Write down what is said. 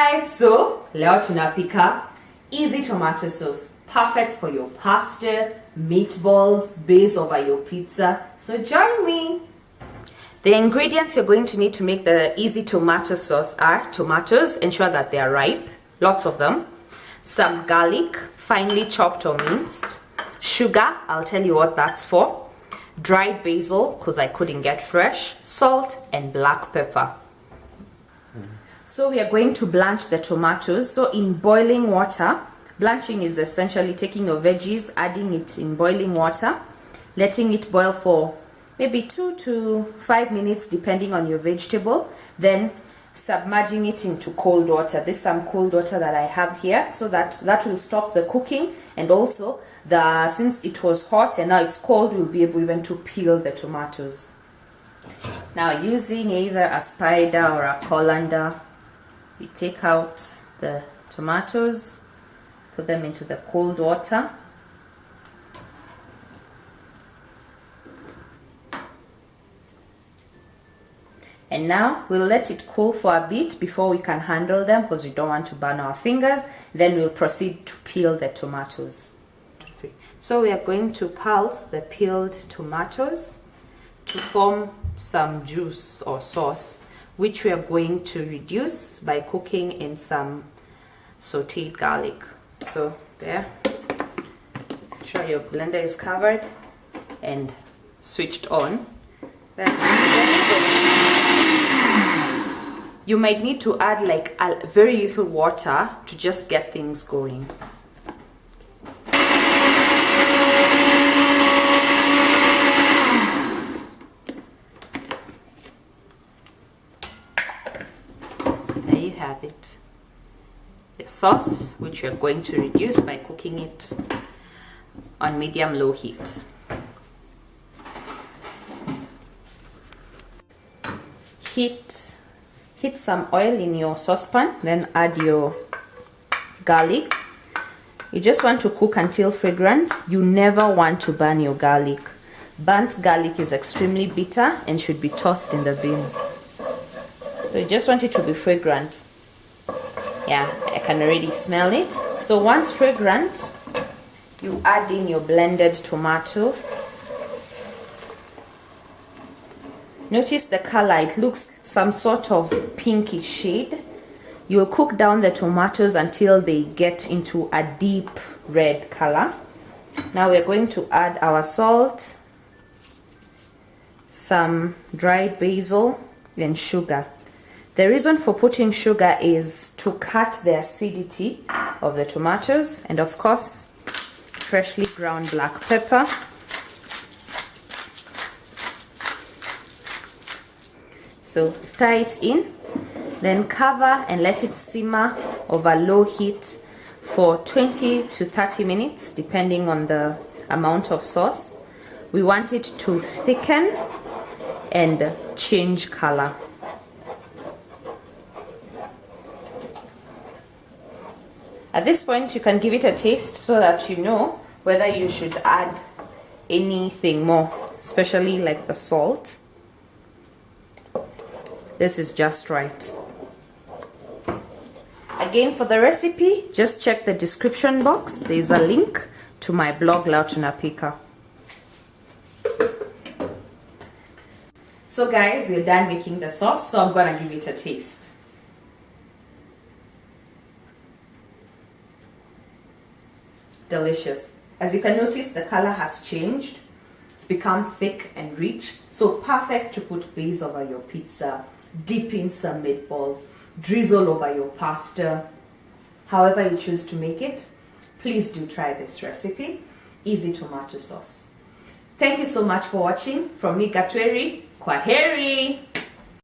guys, so leo tunapika easy tomato sauce, perfect for your pasta, meatballs, base over your pizza. So join me. The ingredients you're going to need to make the easy tomato sauce are tomatoes, ensure that they are ripe, lots of them, some garlic, finely chopped or minced, sugar, I'll tell you what that's for, dried basil, because I couldn't get fresh, salt, and black pepper. So we are going to blanch the tomatoes. So in boiling water, blanching is essentially taking your veggies, adding it in boiling water, letting it boil for maybe 2 to 5 minutes depending on your vegetable, then submerging it into cold water. This is some cold water that I have here, so that will stop the cooking, and also since it was hot and now it's cold, we'll be able even to peel the tomatoes. Now using either a spider or a colander, we take out the tomatoes, put them into the cold water. And now we'll let it cool for a bit before we can handle them, because we don't want to burn our fingers. Then we'll proceed to peel the tomatoes. So we are going to pulse the peeled tomatoes to form some juice or sauce, which we are going to reduce by cooking in some sauteed garlic. So there, make sure your blender is covered and switched on. Then you might need to add like a very little water to just get things going. There you have it. The sauce, which we are going to reduce by cooking it on medium-low heat. Heat some oil in your saucepan, then add your garlic. You just want to cook until fragrant. You never want to burn your garlic. Burnt garlic is extremely bitter and should be tossed in the bin. So you just want it to be fragrant. Yeah, I can already smell it. So once fragrant, you add in your blended tomato. Notice the color, it looks some sort of pinkish shade. You'll cook down the tomatoes until they get into a deep red color. Now we're going to add our salt, some dried basil, and sugar. The reason for putting sugar is to cut the acidity of the tomatoes, and of course, freshly ground black pepper. So stir it in, then cover and let it simmer over low heat for 20 to 30 minutes, depending on the amount of sauce. We want it to thicken and change color. At this point, you can give it a taste so that you know whether you should add anything more, especially like the salt. This is just right. Again, for the recipe, just check the description box. There's a link to my blog, Leo Tunapika. So guys, we're done making the sauce, so I'm gonna give it a taste. Delicious. As you can notice, the color has changed. It's become thick and rich, so perfect to put base over your pizza, dip in some meatballs, drizzle over your pasta. However you choose to make it, please do try this recipe, easy tomato sauce. Thank you so much for watching. From me, Kwaheri.